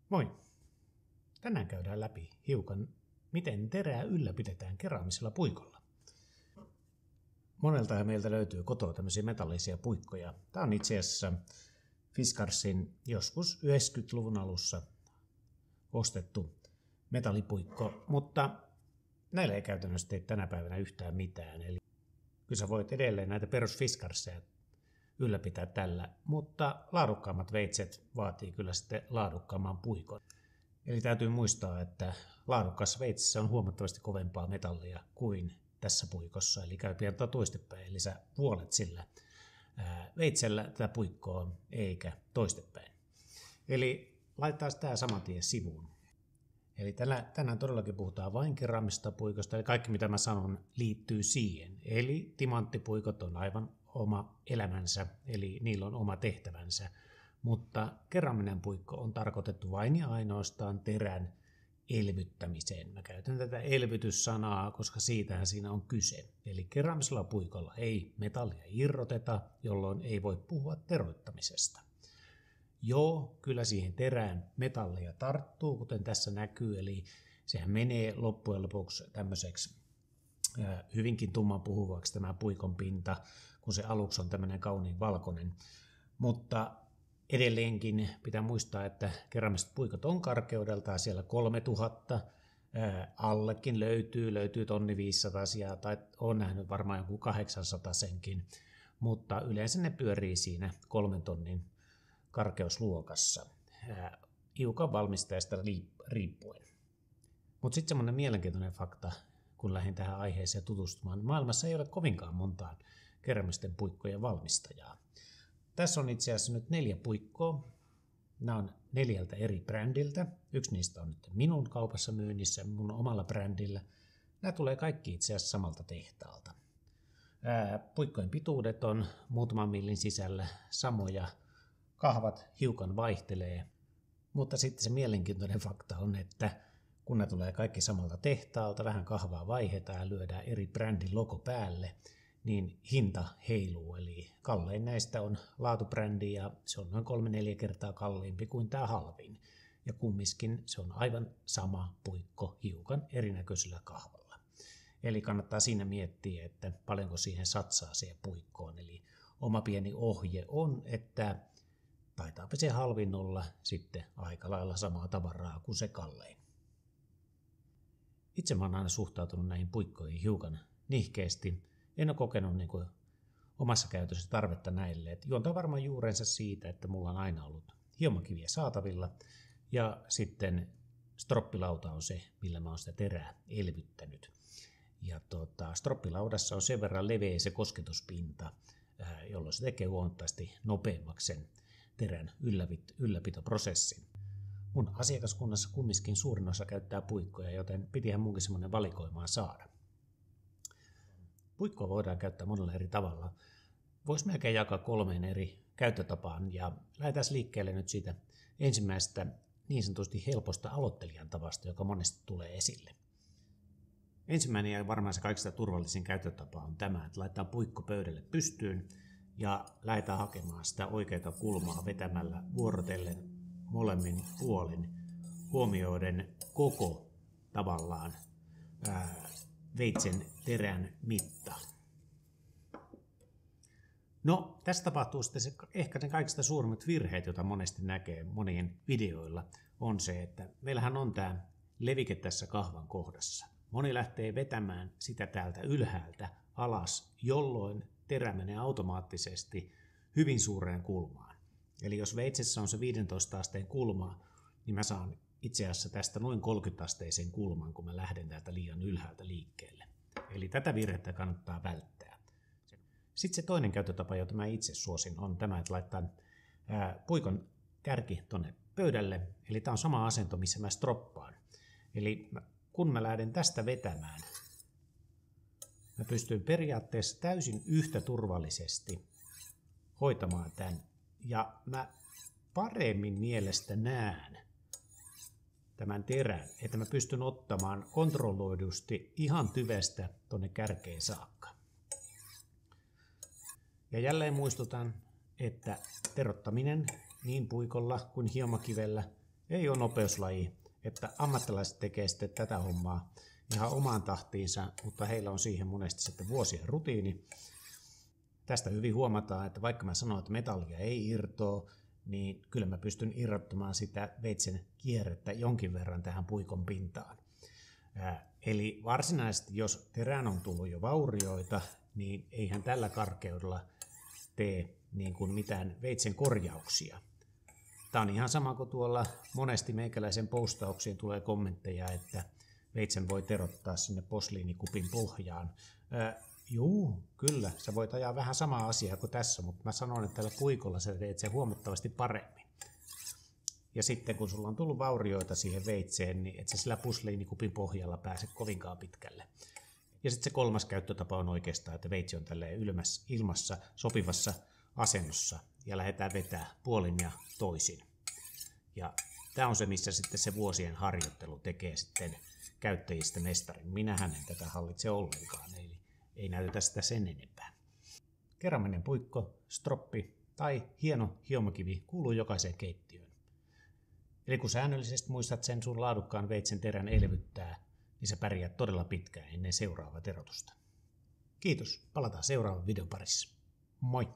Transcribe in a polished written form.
Moi! Tänään käydään läpi hiukan, miten terää ylläpidetään keraamisella puikolla. Monelta meiltä löytyy kotoa tämmöisiä metallisia puikkoja. Tämä on itse asiassa Fiskarsin joskus 90-luvun alussa ostettu metallipuikko, mutta näillä ei käytännössä tee tänä päivänä yhtään mitään. Eli kyllä sä voit edelleen näitä perus Fiskarseja ylläpitää tällä, mutta laadukkaammat veitset vaatii kyllä sitten laadukkaamman puikon. Eli täytyy muistaa, että laadukkaassa veitsissä on huomattavasti kovempaa metallia kuin tässä puikossa, eli käy pientä toistepäin, eli sä vuolet sillä veitsellä tätä puikkoa eikä toistepäin. Eli laitetaan tämä saman tien sivuun. Eli tänään todellakin puhutaan vain keraamisesta puikosta, eli kaikki mitä mä sanon liittyy siihen. Eli timanttipuikot on aivan oma elämänsä, eli niillä on oma tehtävänsä. Mutta keraaminen puikko on tarkoitettu vain ja ainoastaan terän elvyttämiseen. Mä käytän tätä elvytyssanaa, koska siitähän siinä on kyse. Eli keraamisella puikolla ei metallia irroteta, jolloin ei voi puhua teroittamisesta. Joo, kyllä siihen terään metallia tarttuu, kuten tässä näkyy, eli sehän menee loppujen lopuksi tämmöiseksi hyvinkin tumman puhuvaksi tämä puikon pinta, kun se aluksi on tämmöinen kauniin valkoinen. Mutta edelleenkin pitää muistaa, että keraamiset puikot on karkeudeltaan siellä 3000, allekin löytyy 1500 tai on nähnyt varmaan joku 800 senkin, mutta yleensä ne pyörii siinä 3 tonnin karkeusluokassa, hiukan valmistajasta riippuen. Mutta sitten semmoinen mielenkiintoinen fakta, kun lähdin tähän aiheeseen tutustumaan, maailmassa ei ole kovinkaan montaa keraamisten puikkojen valmistajaa. Tässä on itse asiassa nyt 4 puikkoa. Nämä on 4 eri brändiltä. Yksi niistä on nyt minun kaupassa myynnissä, mun omalla brändillä. Nämä tulee kaikki itse asiassa samalta tehtaalta. Puikkojen pituudet on muutaman millin sisällä samoja. Kahvat hiukan vaihtelee. Mutta sitten se mielenkiintoinen fakta on, että kun nämä tulee kaikki samalta tehtaalta, vähän kahvaa vaihdetaan ja lyödään eri brändin logo päälle, niin hinta heiluu, eli kallein näistä on laatubrändi ja se on noin 3-4 kertaa kalliimpi kuin tämä halvin. Ja kumminkin se on aivan sama puikko hiukan erinäköisellä kahvalla. Eli kannattaa siinä miettiä, että paljonko siihen satsaa siihen puikkoon. Eli oma pieni ohje on, että taitaapa se halvin olla sitten aika lailla samaa tavaraa kuin se kallein. Itse mä oon aina suhtautunut näihin puikkoihin hiukan nihkeästi. En ole kokenut omassa käytössä tarvetta näille. Juontaa varmaan juurensa siitä, että mulla on aina ollut hiomakiviä saatavilla. Ja sitten stroppilauta on se, millä mä oon sitä terää elvyttänyt. Ja stroppilaudassa on sen verran leveä se kosketuspinta, jolloin se tekee huomattavasti nopeammaksi sen terän ylläpitoprosessin. Mun asiakaskunnassa kumminkin suurin osa käyttää puikkoja, joten pitihän munkin semmoinen valikoimaan saada. Puikkoa voidaan käyttää monella eri tavalla. Voisi melkein jakaa 3 eri käyttötapaan ja lähdetään liikkeelle nyt siitä ensimmäisestä niin sanotusti helposta aloittelijan tavasta, joka monesti tulee esille. Ensimmäinen ja varmaan se kaikista turvallisin käyttötapa on tämä, että laitetaan puikko pöydälle pystyyn ja lähdetään hakemaan sitä oikeaa kulmaa vetämällä vuorotellen molemmin puolin huomioiden koko tavallaan veitsen terän mitta. No, tässä tapahtuu sitten ehkä ne kaikista suurimmat virheet, joita monesti näkee monien videoilla, on se, että meillähän on tämä levike tässä kahvan kohdassa. Moni lähtee vetämään sitä täältä ylhäältä alas, jolloin terä menee automaattisesti hyvin suureen kulmaan. Eli jos veitsessä on se 15 asteen kulma, niin mä saan itse asiassa tästä noin 30-asteisen kulman, kun mä lähden täältä liian ylhäältä liikkeelle. Eli tätä virhettä kannattaa välttää. Sitten se toinen käyttötapa, jota mä itse suosin, on tämä, että laittaa puikon kärki tonne pöydälle. Eli tämä on sama asento, missä mä stroppaan. Eli kun mä lähden tästä vetämään, mä pystyn periaatteessa täysin yhtä turvallisesti hoitamaan tämän. Ja mä paremmin mielestä näen tämän terän, että mä pystyn ottamaan kontrolloidusti ihan tyvestä tonne kärkeen saakka. Ja jälleen muistutan, että terottaminen niin puikolla kuin hiomakivellä ei ole nopeuslaji, että ammattilaiset tekee sitten tätä hommaa ihan omaan tahtiinsa, mutta heillä on siihen monesti sitten vuosien rutiini. Tästä hyvin huomataan, että vaikka mä sanon, että metallia ei irtoa, niin kyllä mä pystyn irrottamaan sitä veitsen kierrettä jonkin verran tähän puikon pintaan. Eli varsinaisesti, jos terään on tullut jo vaurioita, niin eihän tällä karkeudella tee niin kuin mitään veitsen korjauksia. Tämä on ihan sama kuin tuolla monesti meikäläisen postauksiin tulee kommentteja, että veitsen voi terottaa sinne posliinikupin pohjaan. Juu, kyllä, sä voit ajaa vähän samaa asiaa kuin tässä, mutta mä sanon, että tällä puikolla sä teet sen huomattavasti paremmin. Ja sitten kun sulla on tullut vaurioita siihen veitseen, niin et sä sillä posliinikupin pohjalla pääse kovinkaan pitkälle. Ja sitten se kolmas käyttötapa on oikeastaan, että veitsi on tälleen ilmassa sopivassa asennossa ja lähdetään vetää puolin ja toisin. Ja tämä on se, missä sitten se vuosien harjoittelu tekee sitten käyttäjistä mestarin. Minähän en tätä hallitse ollenkaan, eli ei näytetä sitä sen enempää. Keraminen puikko, stroppi tai hieno hiomakivi kuuluu jokaiseen keittiöön. Eli kun säännöllisesti muistat sen sun laadukkaan veitsen terän elvyttää, niin sä pärjäät todella pitkään ennen seuraavaa terotusta. Kiitos, palataan seuraavan videon parissa. Moi!